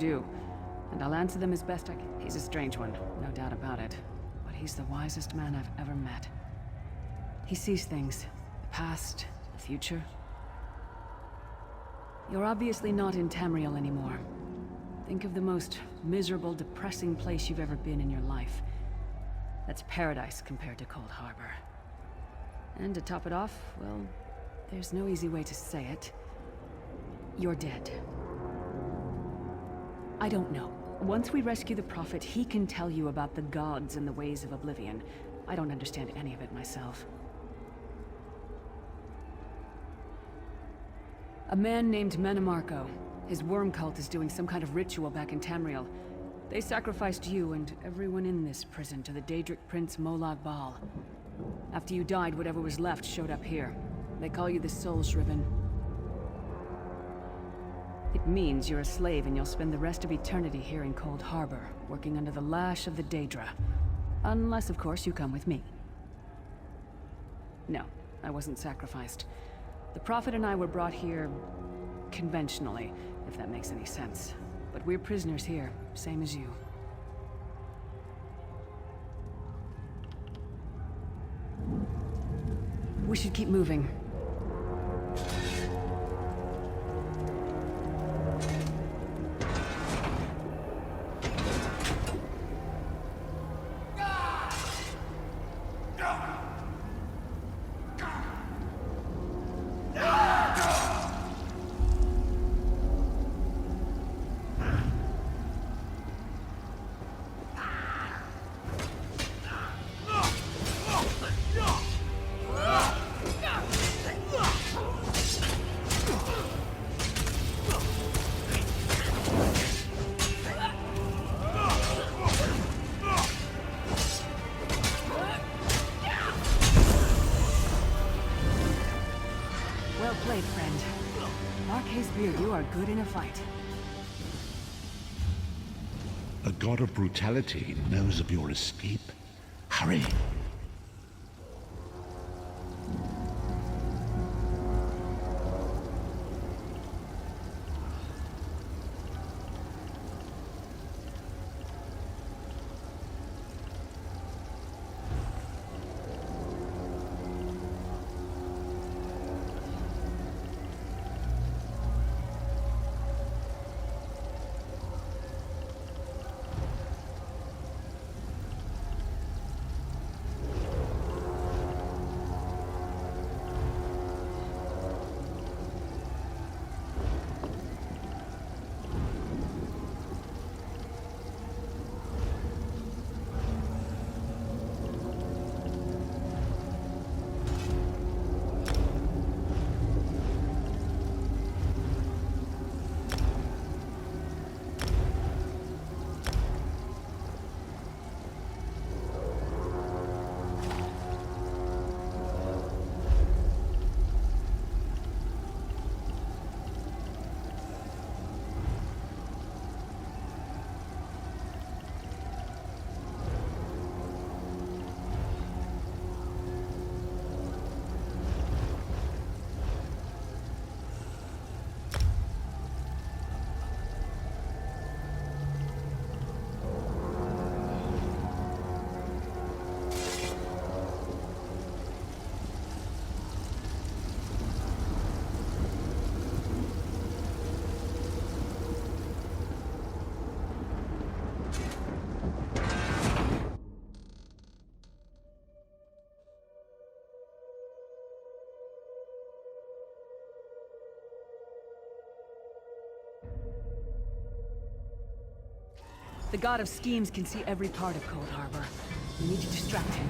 do, and I'll answer them as best I can. He's a strange one, no doubt about it, but he's the wisest man I've ever met. He sees things, the past, the future. You're obviously not in Tamriel anymore. Think of the most miserable, depressing place you've ever been in your life. That's paradise compared to Cold Harbor. And to top it off, well, there's no easy way to say it. You're dead. I don't know. Once we rescue the Prophet, he can tell you about the gods and the ways of Oblivion. I don't understand any of it myself. A man named Menemarco. His worm cult is doing some kind of ritual back in Tamriel. They sacrificed you and everyone in this prison to the Daedric Prince Molag Bal. After you died, whatever was left showed up here. They call you the Soul Shriven. It means you're a slave and you'll spend the rest of eternity here in Cold Harbor, working under the lash of the Daedra. Unless, of course, you come with me. No, I wasn't sacrificed. The Prophet and I were brought here conventionally, if that makes any sense. But we're prisoners here, same as you. We should keep moving. Well played, friend. Marquez Beer, you are good in a fight. A god of brutality knows of your escape. Hurry! The God of Schemes can see every part of Cold Harbor. We need to distract him.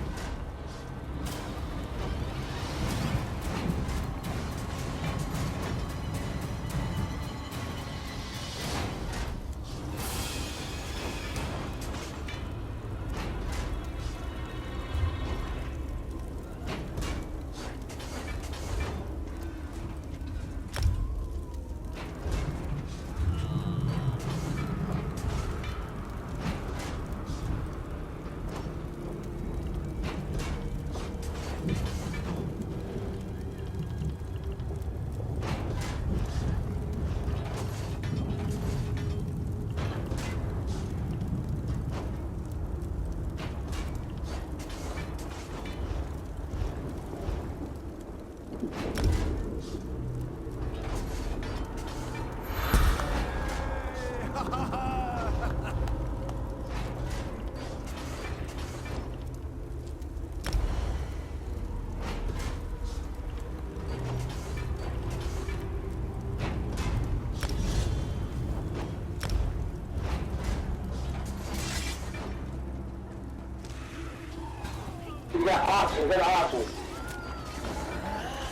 You got options, what are options?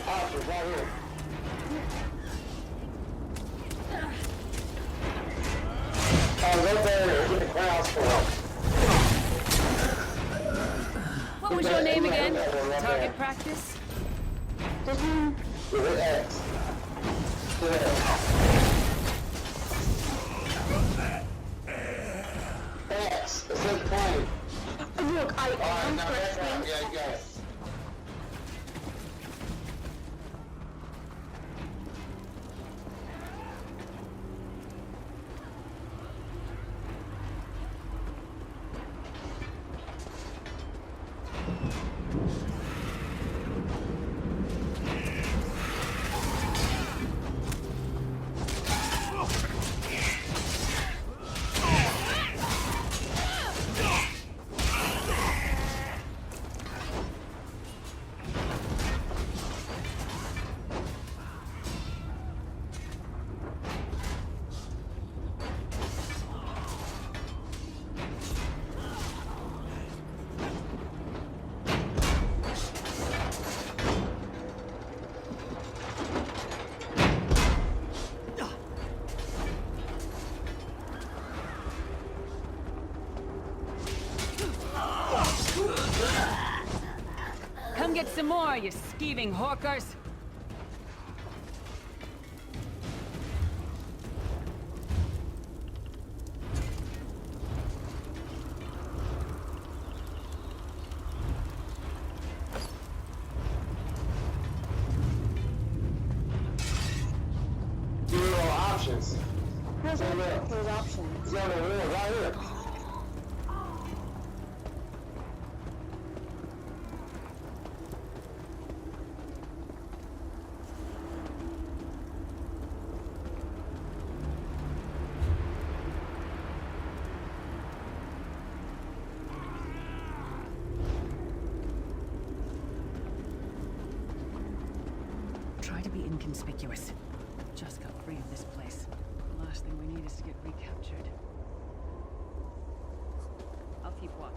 Options right here. Oh, right there, get the crowds for it. What was your name again? Target practice? With X. X, it says plane. Look, I am No, that's right, yeah, you got it. Come get some more, you skeeving hawkers. Zero options. Here's options. Zero wheel, right here. Try to be inconspicuous. Just got free of this place. The last thing we need is to get recaptured. I'll keep watch.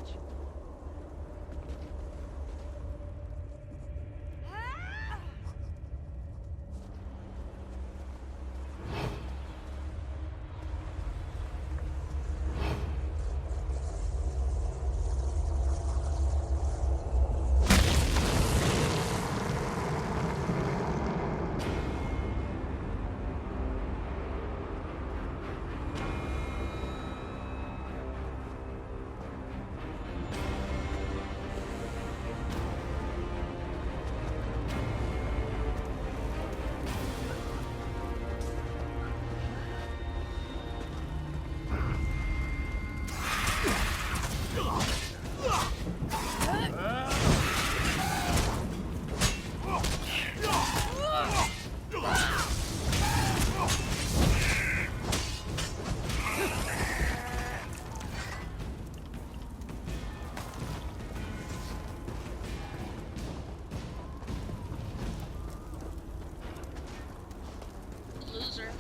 Loser.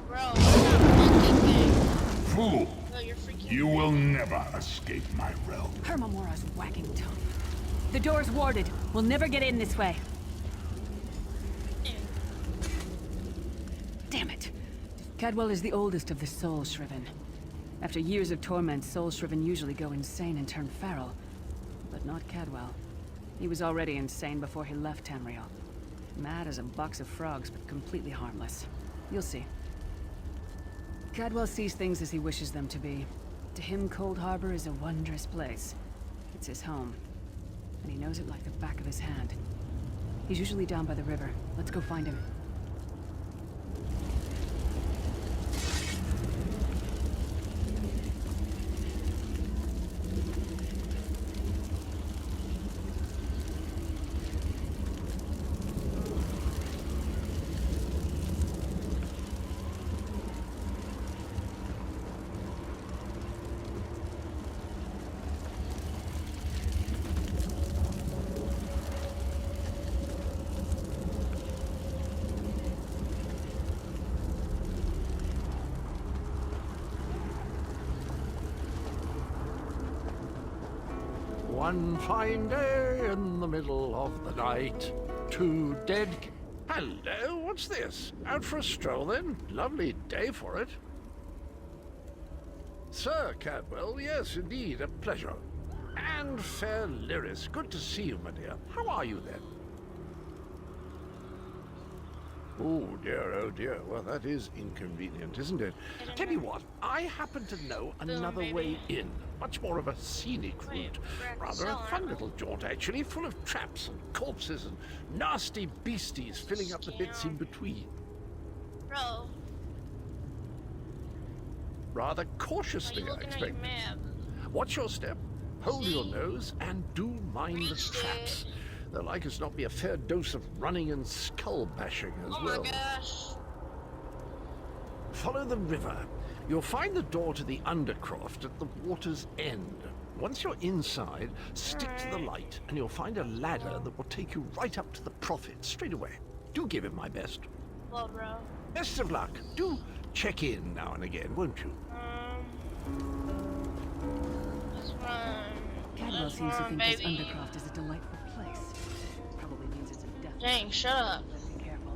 Bro, what that monkey thing? Fool! Oh, you're freaking. You will never escape my realm. Hermamora's whacking tongue. The door's warded. We'll never get in this way. Damn it. Cadwell is the oldest of the Soul Shriven. After years of torment, Soul Shriven usually go insane and turn feral. But not Cadwell. He was already insane before he left Tamriel. Mad as a box of frogs, but completely harmless. You'll see. Cadwell sees things as he wishes them to be. To him, Cold Harbor is a wondrous place. It's his home. And he knows it like the back of his hand. He's usually down by the river. Let's go find him. One fine day in the middle of the night, two dead... Hello, what's this? Out for a stroll then? Lovely day for it. Sir Cadwell, yes, indeed, a pleasure. And fair Lyris, good to see you, my dear. How are you then? Oh dear, well that is inconvenient, isn't it? Tell you what, I happen to know another way in. Much more of a scenic route. Rather a fun little jaunt, actually, full of traps and corpses and nasty beasties filling up the bits in between. Bro, Rather are cautiously, you I looking at your expect. map? Watch your step, hold your See? nose, and do mind the Reached traps. it. There'll like as not be a fair dose of running and skull bashing as Oh well. my gosh. Follow the river. You'll find the door to the Undercroft at the water's end. Once you're inside, stick to the light, and you'll find a ladder that will take you right up to the Prophet straight away. Do give him my best. Well, bro. Best of luck. Do check in now and again, won't you? Let's run. Cadwell Let's seems to run, think baby. this Undercroft is a delightful place. Probably means it's a death. Dang, shut up. Be careful.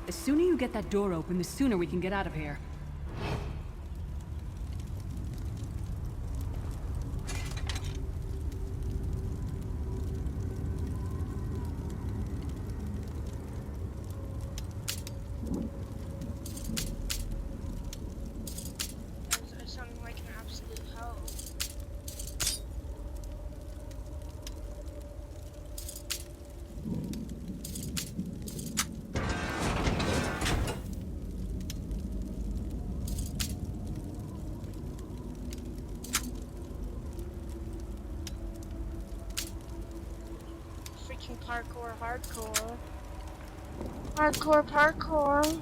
The sooner you get that door open, the sooner we can get out of here. That sounded like an absolute hell. Freaking hardcore. Parkour.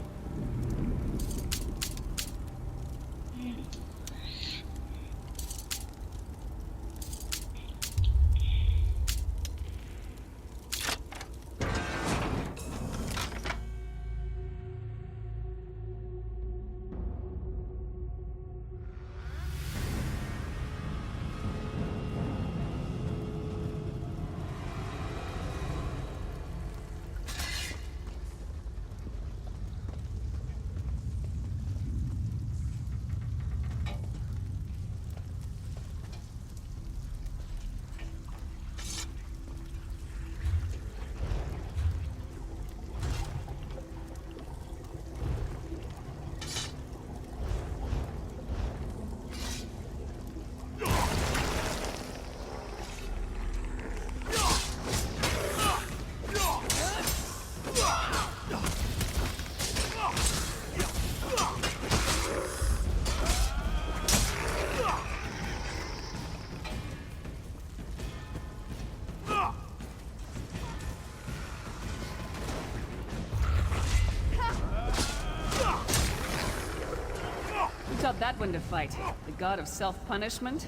Who taught that one to fight? The god of self-punishment?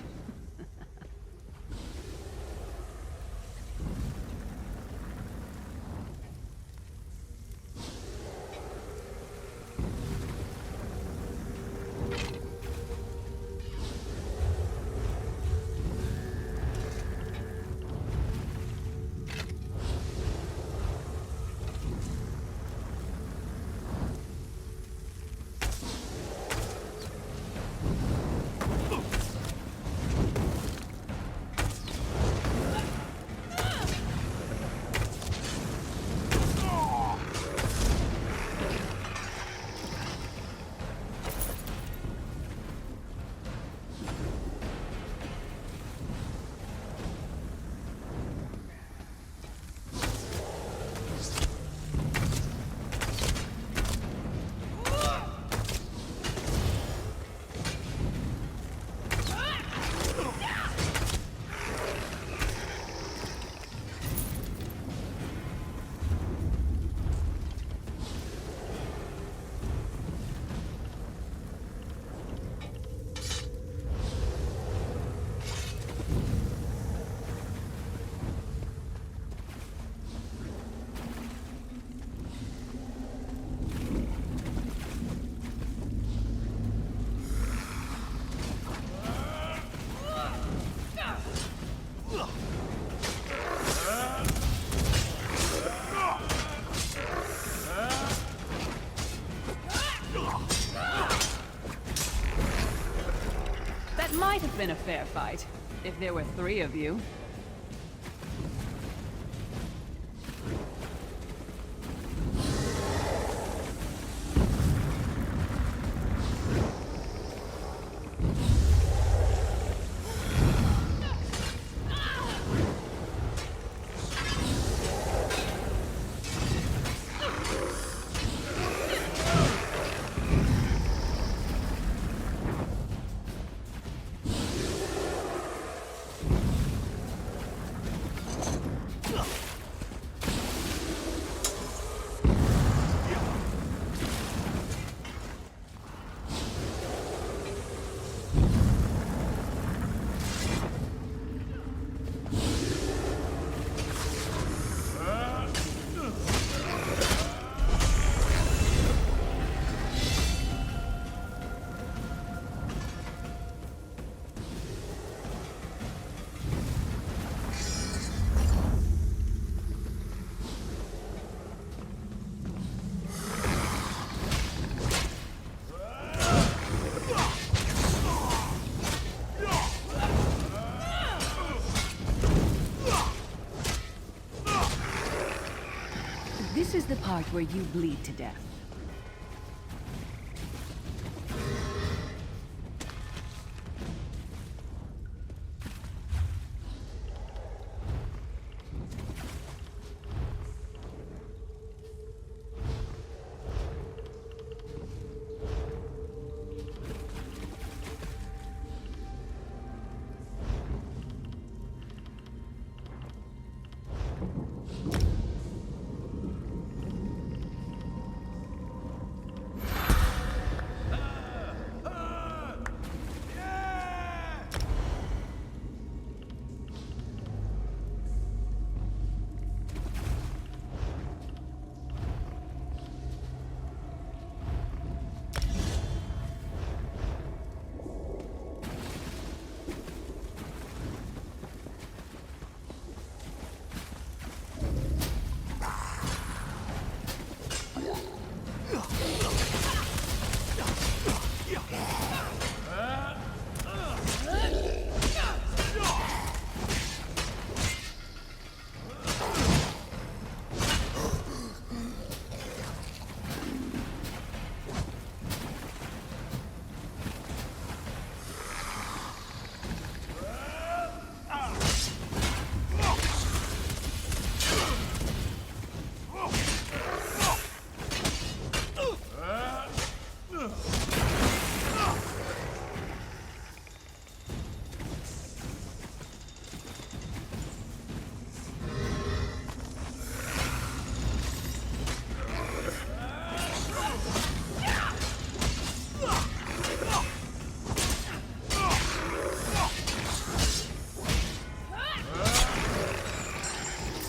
That might have been a fair fight, if there were 3 of you. This is the part where you bleed to death.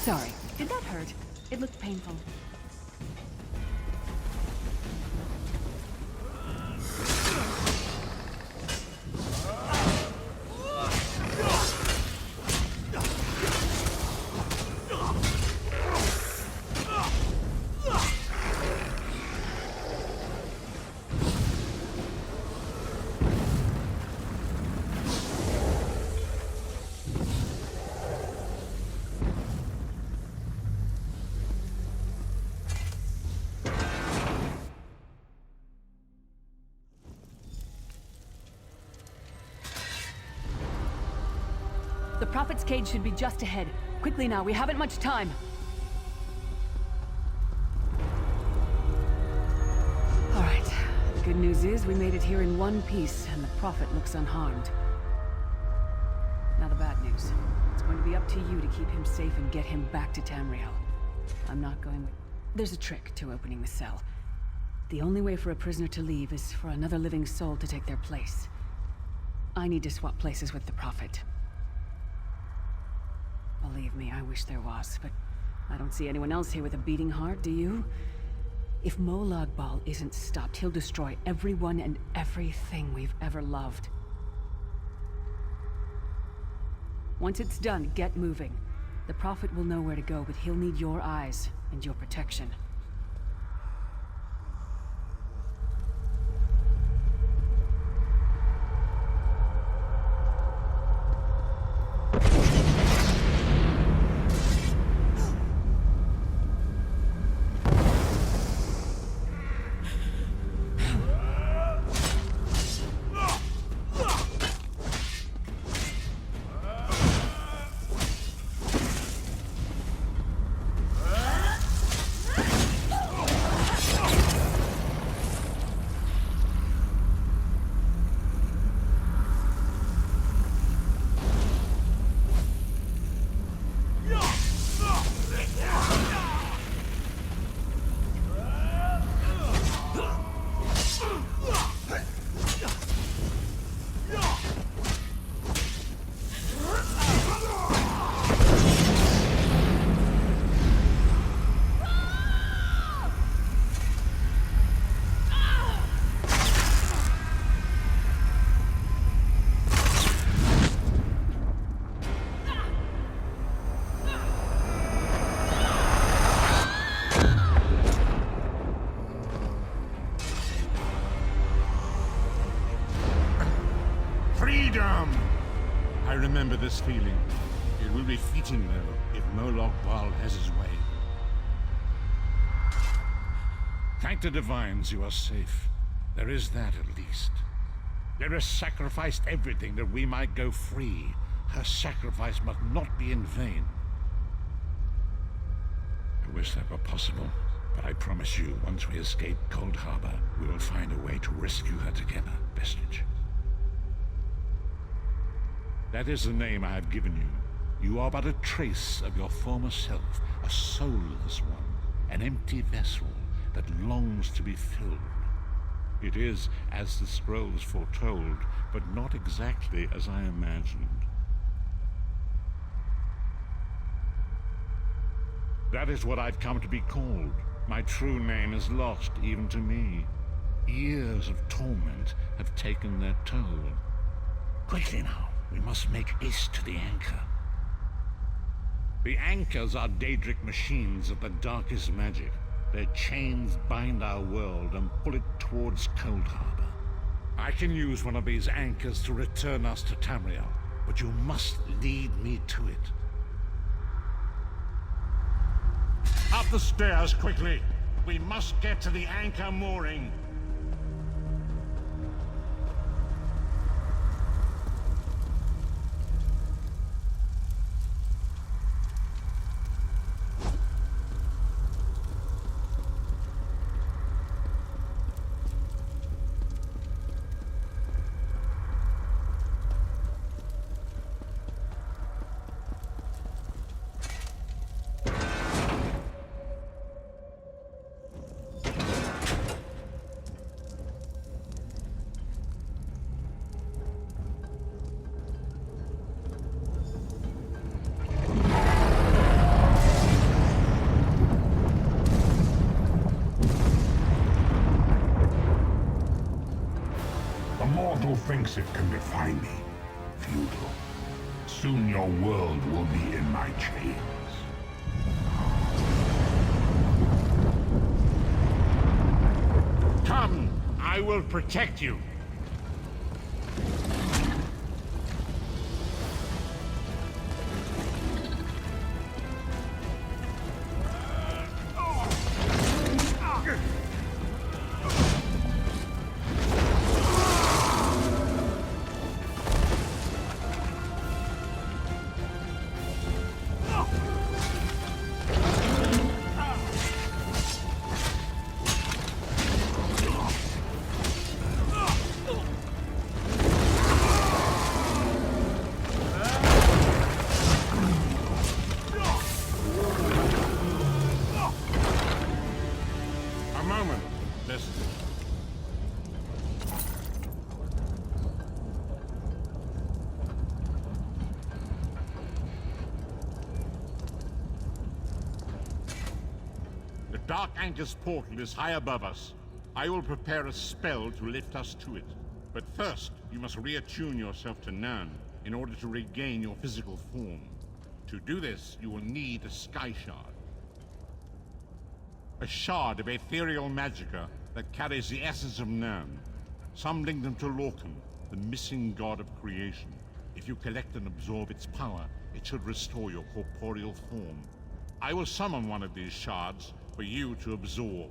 Sorry. Did that hurt? It looked painful. The Prophet's cage should be just ahead. Quickly now, we haven't much time. All right. The good news is we made it here in one piece, and the Prophet looks unharmed. Now the bad news. It's going to be up to you to keep him safe and get him back to Tamriel. I'm not going... There's a trick to opening the cell. The only way for a prisoner to leave is for another living soul to take their place. I need to swap places with the Prophet. Believe me, I wish there was, but I don't see anyone else here with a beating heart, do you? If Molag Bal isn't stopped, he'll destroy everyone and everything we've ever loved. Once it's done, get moving. The Prophet will know where to go, but he'll need your eyes and your protection. Freedom! I remember this feeling. It will be fleeting, though, if Moloch Baal has his way. Thank the divines you are safe. There is that, at least. There sacrificed everything that we might go free. Her sacrifice must not be in vain. I wish that were possible, but I promise you, once we escape Cold Harbor, we will find a way to rescue her together, Vestige. That is the name I have given you. You are but a trace of your former self, a soulless one, an empty vessel that longs to be filled. It is as the scrolls foretold, but not exactly as I imagined. That is what I've come to be called. My true name is lost even to me. Years of torment have taken their toll. Quickly now, we must make haste to the anchor. The anchors are Daedric machines of the darkest magic. Their chains bind our world and pull it towards Cold Harbor. I can use one of these anchors to return us to Tamriel, but you must lead me to it. Up the stairs, quickly! We must get to the anchor mooring. Mortal thinks it can defy me. Futile. Soon your world will be in my chains. Come, I will protect you. Dark Anchor's portal is high above us. I will prepare a spell to lift us to it. But first, you must reattune yourself to Nirn in order to regain your physical form. To do this, you will need a Sky Shard. A shard of ethereal magicka that carries the essence of Nirn. Some link them to Lorcan, the missing god of creation. If you collect and absorb its power, it should restore your corporeal form. I will summon one of these shards for you to absorb.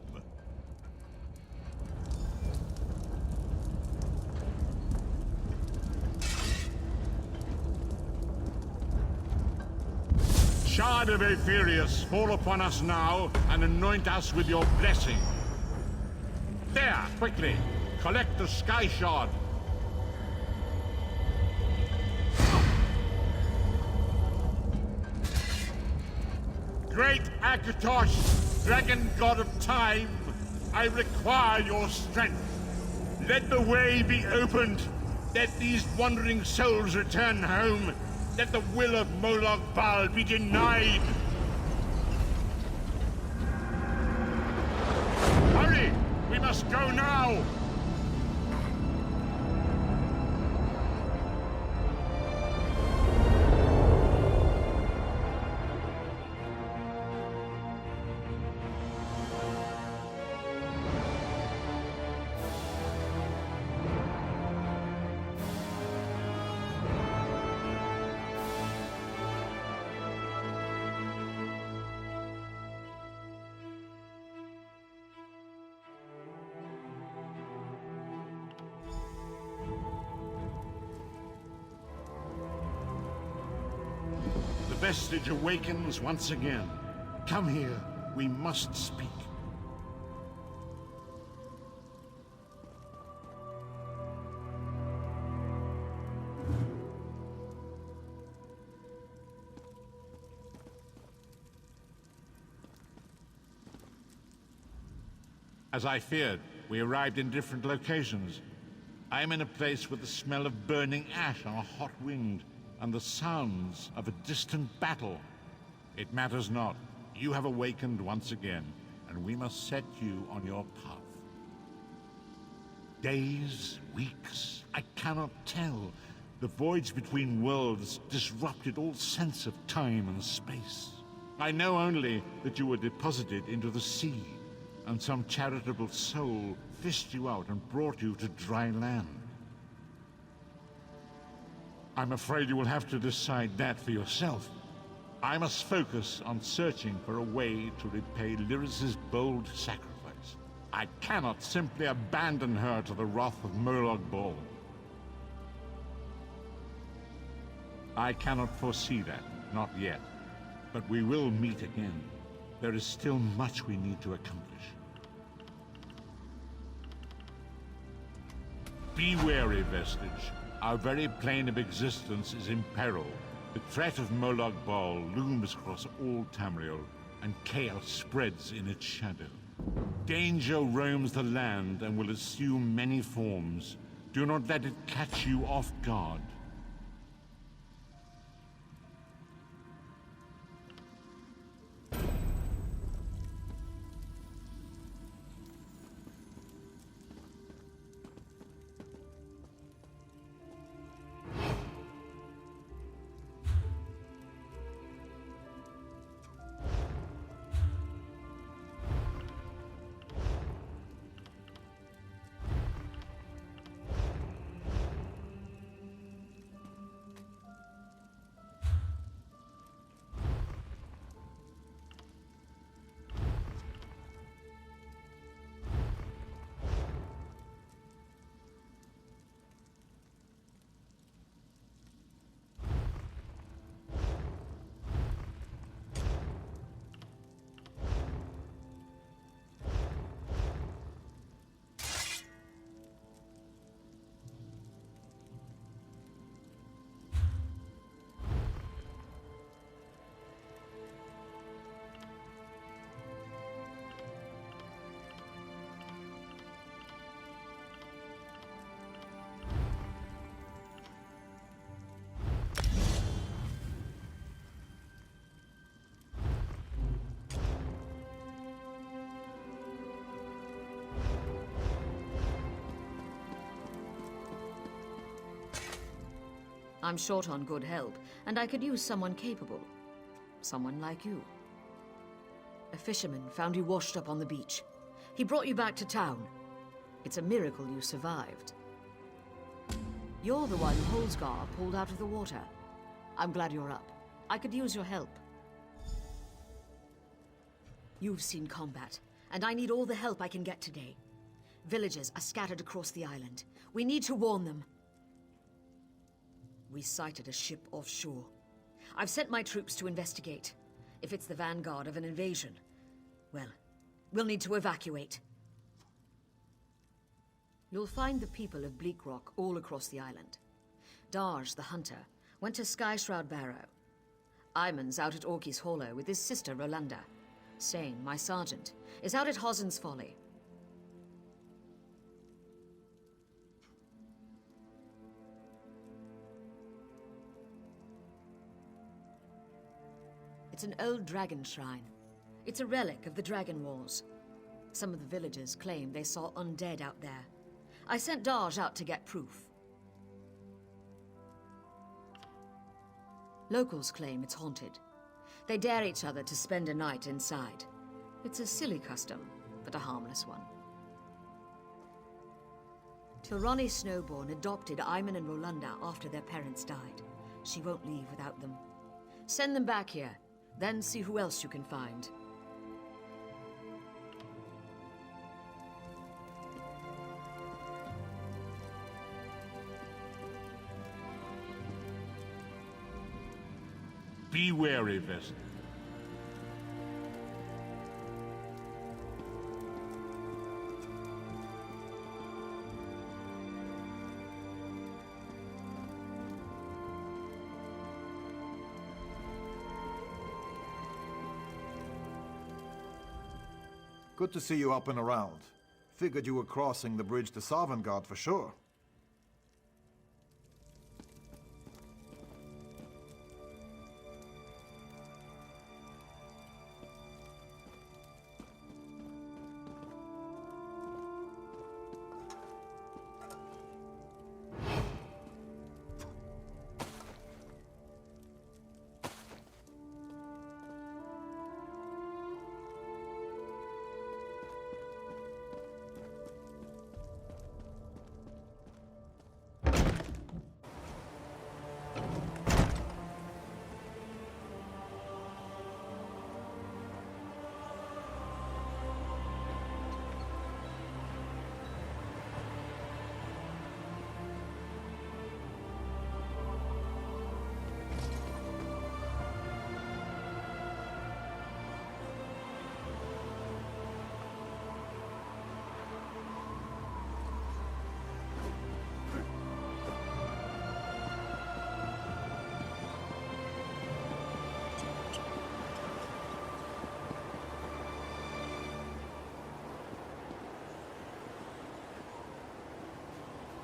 Shard of Aetherius, fall upon us now and anoint us with your blessing. There, quickly, collect the Sky Shard. Great Akatosh, dragon god of time, I require your strength. Let the way be opened. Let these wandering souls return home. Let the will of Moloch Baal be denied. Hurry! We must go now! vestige awakens once again. Come here. We must speak. As I feared, we arrived in different locations. I am in a place with the smell of burning ash on a hot wind, and the sounds of a distant battle. It matters not. You have awakened once again, and we must set you on your path. Days, weeks, I cannot tell. The voids between worlds disrupted all sense of time and space. I know only that you were deposited into the sea, and some charitable soul fished you out and brought you to dry land. I'm afraid you will have to decide that for yourself. I must focus on searching for a way to repay Lyris's bold sacrifice. I cannot simply abandon her to the wrath of Molag Bal. I cannot foresee that, not yet. But we will meet again. There is still much we need to accomplish. Be wary, Vestige. Our very plane of existence is in peril. The threat of Molag Bal looms across all Tamriel, and chaos spreads in its shadow. Danger roams the land and will assume many forms. Do not let it catch you off guard. I'm short on good help, and I could use someone capable. Someone like you. A fisherman found you washed up on the beach. He brought you back to town. It's a miracle you survived. You're the one Holsgar pulled out of the water. I'm glad you're up. I could use your help. You've seen combat, and I need all the help I can get today. Villagers are scattered across the island. We need to warn them. We sighted a ship offshore. I've sent my troops to investigate. If it's the vanguard of an invasion, well, we'll need to evacuate. You'll find the people of Bleak Rock all across the island. Darj, the hunter, went to Skyshroud Barrow. Iman's out at Orky's Hollow with his sister Rolanda. Sane, my sergeant, is out at Hossen's Folly. It's an old dragon shrine. It's a relic of the Dragon Wars. Some of the villagers claim they saw undead out there. I sent Darj out to get proof. Locals claim it's haunted. They dare each other to spend a night inside. It's a silly custom, but a harmless one. Tilrani Snowborn adopted Iman and Rolanda after their parents died. She won't leave without them. Send them back here. Then see who else you can find. Be wary, vessel. Good to see you up and around. Figured you were crossing the bridge to Sovngarde for sure.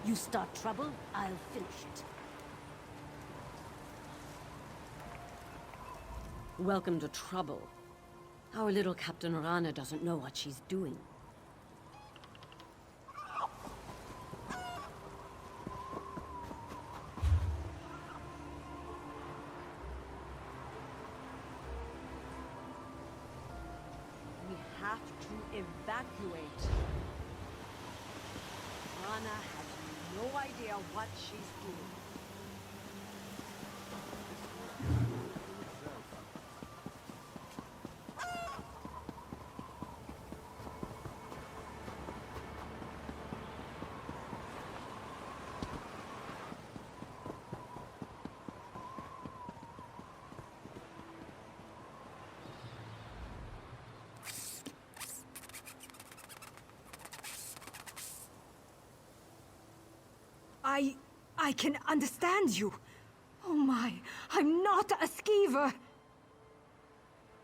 You start trouble, I'll finish it. Welcome to trouble. Our little Captain Rana doesn't know what she's doing. We have to evacuate. Rana has no idea what she's doing. I can understand you. Oh my, I'm not a skeever.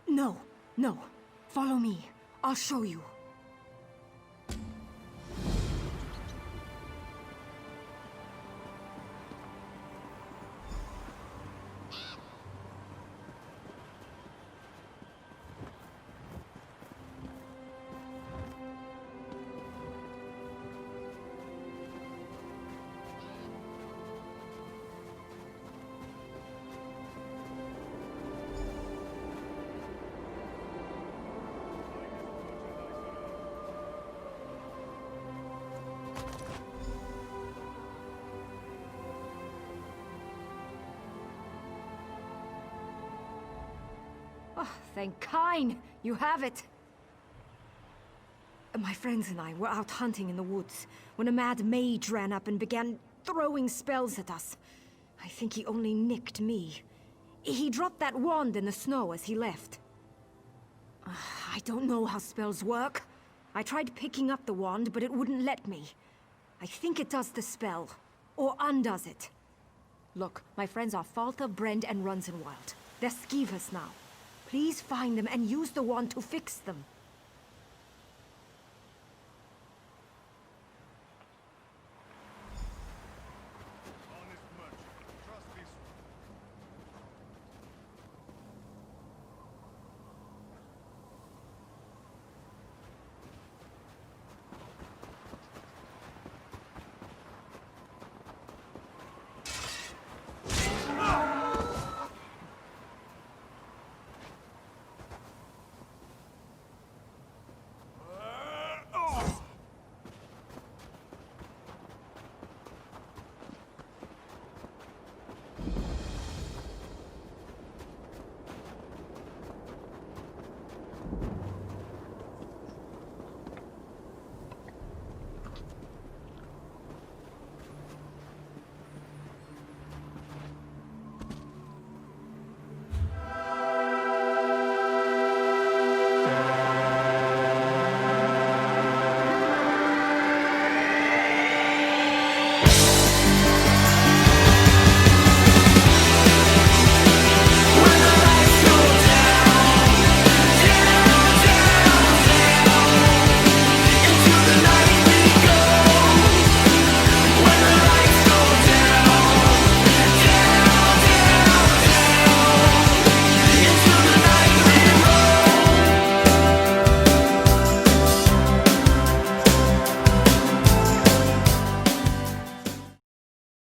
No, no. Follow me. I'll show you. Oh, thank Kine! You have it! My friends and I were out hunting in the woods when a mad mage ran up and began throwing spells at us. I think he only nicked me. He dropped that wand in the snow as he left. I don't know how spells work. I tried picking up the wand, but it wouldn't let me. I think it does the spell, or undoes it. Look, my friends are Falta, Brend, and Runzenwild. They're skeevers now. Please find them and use the wand to fix them.